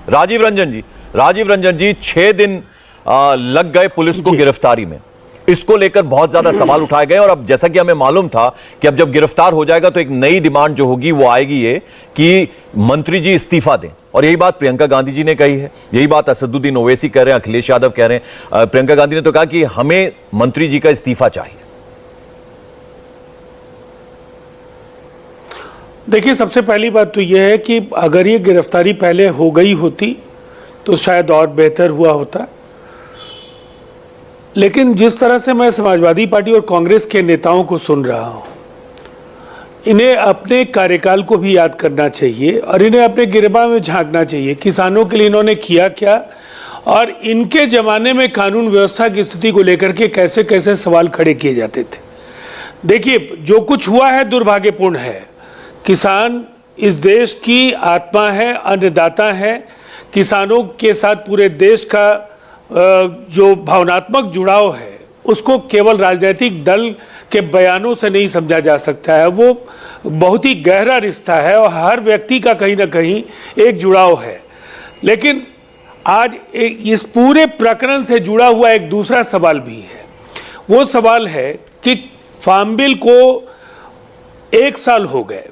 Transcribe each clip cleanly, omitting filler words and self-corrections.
राजीव रंजन जी 6 दिन लग गए पुलिस को गिरफ्तारी में। इसको लेकर बहुत ज्यादा सवाल उठाए गए और अब जैसा कि हमें मालूम था कि अब जब गिरफ्तार हो जाएगा तो एक नई डिमांड जो होगी वो आएगी ये कि मंत्री जी इस्तीफा दें। और यही बात प्रियंका गांधी जी ने कही है, यही बात असदुद्दीन ओवैसी कह रहे हैं, अखिलेश यादव कह रहे हैं। प्रियंका गांधी ने तो कहा कि हमें मंत्री जी का इस्तीफा चाहिए। देखिए, सबसे पहली बात तो यह है कि अगर ये गिरफ्तारी पहले हो गई होती तो शायद और बेहतर हुआ होता, लेकिन जिस तरह से मैं समाजवादी पार्टी और कांग्रेस के नेताओं को सुन रहा हूं, इन्हें अपने कार्यकाल को भी याद करना चाहिए और इन्हें अपने गिरबा में झांकना चाहिए। किसानों के लिए इन्होंने किया क्या और इनके ज़माने में कानून व्यवस्था की स्थिति को लेकर के कैसे कैसे सवाल खड़े किए जाते थे। देखिए, जो कुछ हुआ है दुर्भाग्यपूर्ण है। किसान इस देश की आत्मा है, अन्नदाता है। किसानों के साथ पूरे देश का जो भावनात्मक जुड़ाव है उसको केवल राजनीतिक दल के बयानों से नहीं समझा जा सकता है। वो बहुत ही गहरा रिश्ता है और हर व्यक्ति का कहीं ना कहीं एक जुड़ाव है। लेकिन आज इस पूरे प्रकरण से जुड़ा हुआ एक दूसरा सवाल भी है। वो सवाल है कि फार्म बिल को 1 साल हो गए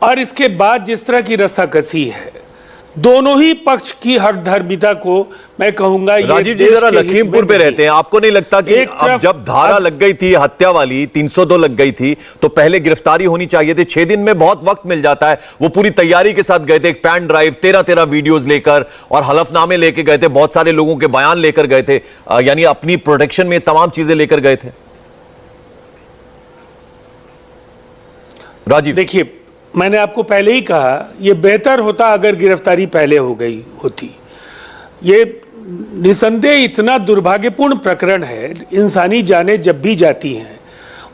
और इसके बाद जिस तरह की रस्साकसी है, दोनों ही पक्ष की हठधर्मिता को मैं कहूंगा। राजीव जी जरा लखीमपुर पे रहते हैं, आपको नहीं लगता कि अब जब धारा लग गई थी हत्या वाली, 302 लग गई थी, तो पहले गिरफ्तारी होनी चाहिए थी? 6 दिन में बहुत वक्त मिल जाता है। वो पूरी तैयारी के साथ गए थे, एक पेन ड्राइव 13 वीडियोस लेकर और हलफनामे लेके गए थे, बहुत सारे लोगों के बयान लेकर गए थे, यानी अपनी प्रोटेक्शन में तमाम चीजें लेकर गए थे। राजीव, देखिए, मैंने आपको पहले ही कहा, यह बेहतर होता अगर गिरफ्तारी पहले हो गई होती। ये निसंदेह इतना दुर्भाग्यपूर्ण प्रकरण है। इंसानी जानें जब भी जाती हैं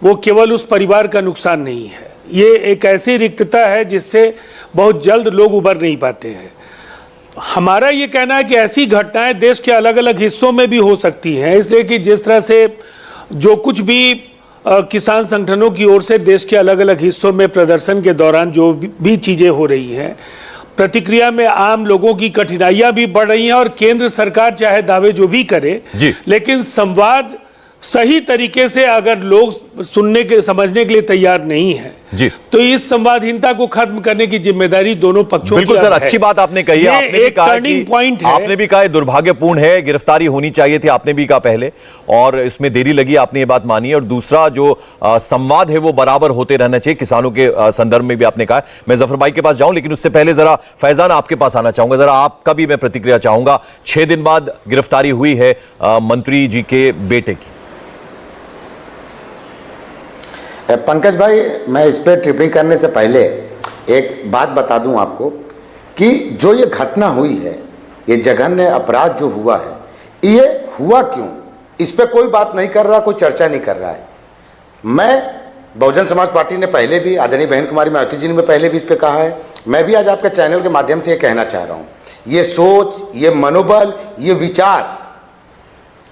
वो केवल उस परिवार का नुकसान नहीं है, ये एक ऐसी रिक्तता है जिससे बहुत जल्द लोग उबर नहीं पाते हैं। हमारा ये कहना है कि ऐसी घटनाएं देश के अलग अलग हिस्सों में भी हो सकती हैं, इसलिए कि जिस तरह से जो कुछ भी किसान संगठनों की ओर से देश के अलग अलग हिस्सों में प्रदर्शन के दौरान जो भी चीज़ें हो रही हैं, प्रतिक्रिया में आम लोगों की कठिनाइयां भी बढ़ रही हैं और केंद्र सरकार चाहे दावे जो भी करे, लेकिन संवाद सही तरीके से अगर लोग सुनने के समझने के लिए तैयार नहीं है जी, तो इस संवादहीनता को खत्म करने की जिम्मेदारी दोनों पक्षों की है। बिल्कुल सर, अच्छी बात आपने कही है। आपने भी कहा टर्निंग पॉइंट है, आपने भी कहा दुर्भाग्यपूर्ण है, गिरफ्तारी होनी चाहिए थी, आपने भी कहा पहले, और इसमें देरी लगी, आपने ये बात मानी। और दूसरा जो संवाद है वो बराबर होते रहना चाहिए, किसानों के संदर्भ में भी आपने कहा। मैं जफर भाई के पास जाऊं, लेकिन उससे पहले जरा फैजान आपके पास आना चाहूंगा, जरा आपका भी मैं प्रतिक्रिया चाहूंगा। 6 दिन बाद गिरफ्तारी हुई है मंत्री जी के बेटे की। पंकज भाई, मैं इस पर टिप्पणी करने से पहले एक बात बता दूं आपको कि जो ये घटना हुई है, ये जघन्य अपराध जो हुआ है, ये हुआ क्यों, इस पर कोई बात नहीं कर रहा, कोई चर्चा नहीं कर रहा है। मैं बहुजन समाज पार्टी ने पहले भी, आदरणीय बहन कुमारी मायावती जी ने पहले भी इस पर कहा है, मैं भी आज आपके चैनल के माध्यम से ये कहना चाह रहा हूँ, ये सोच, ये मनोबल, ये विचार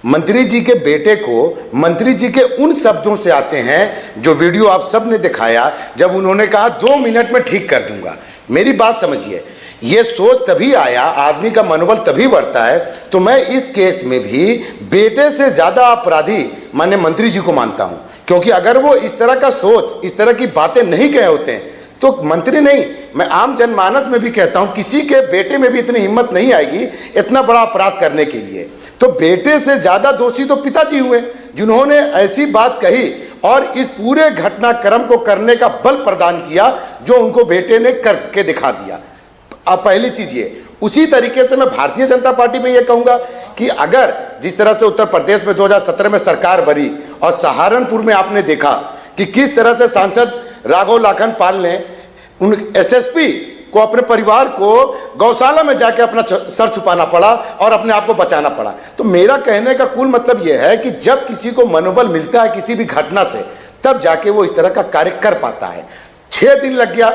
मंत्री जी के बेटे को मंत्री जी के उन शब्दों से आते हैं जो वीडियो आप सब ने दिखाया, जब उन्होंने कहा 2 मिनट में ठीक कर दूंगा। मेरी बात समझिए, ये सोच तभी आया, आदमी का मनोबल तभी बढ़ता है। तो मैं इस केस में भी बेटे से ज्यादा अपराधी माननीय मंत्री जी को मानता हूं, क्योंकि अगर वो इस तरह का सोच, इस तरह की बातें नहीं कहे होते हैं तो मंत्री नहीं, मैं आम जनमानस में भी कहता हूं, किसी के बेटे में भी इतनी हिम्मत नहीं आएगी इतना बड़ा अपराध करने के लिए। तो बेटे से ज्यादा दोषी तो पिताजी हुए, जिन्होंने ऐसी बात कही और इस पूरे घटनाक्रम को करने का बल प्रदान किया जो उनको बेटे ने करके दिखा दिया। अब पहली चीज ये, उसी तरीके से मैं भारतीय जनता पार्टी में ये कहूंगा कि अगर जिस तरह से उत्तर प्रदेश में 2017 में सरकार बनी और सहारनपुर में आपने देखा कि किस तरह से सांसद राघव लाखन पाल ने उन एसएसपी को, अपने परिवार को गौशाला में जाके अपना सर छुपाना पड़ा और अपने आप को बचाना पड़ा। तो मेरा कहने का कुल मतलब यह है कि जब किसी को मनोबल मिलता है किसी भी घटना से, तब जाके वो इस तरह का कार्य कर पाता है। 6 दिन लग गया।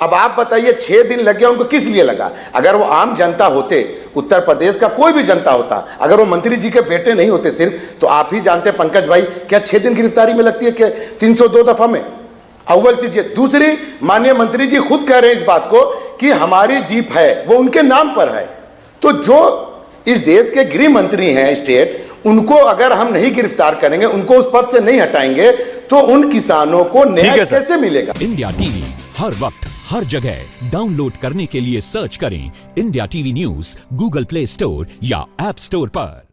अब आप बताइए, 6 दिन लग गया उनको किस लिए लगा? अगर वो आम जनता होते, उत्तर प्रदेश का कोई भी जनता होता, अगर वो मंत्री जी के बेटे नहीं होते सिर्फ, तो आप ही जानते पंकज भाई, क्या 6 दिन गिरफ्तारी में लगती है क्या 302 दफा में? अव्वल चीज ये। दूसरी, माननीय मंत्री जी खुद कह रहे हैं इस बात को कि हमारी जीप है वो उनके नाम पर है, तो जो इस देश के गृह मंत्री हैं स्टेट, उनको अगर हम नहीं गिरफ्तार करेंगे, उनको उस पद से नहीं हटाएंगे, तो उन किसानों को न्याय कैसे मिलेगा? इंडिया टीवी हर वक्त हर जगह डाउनलोड करने के लिए सर्च करें India TV news Google play store या ऐप स्टोर पर।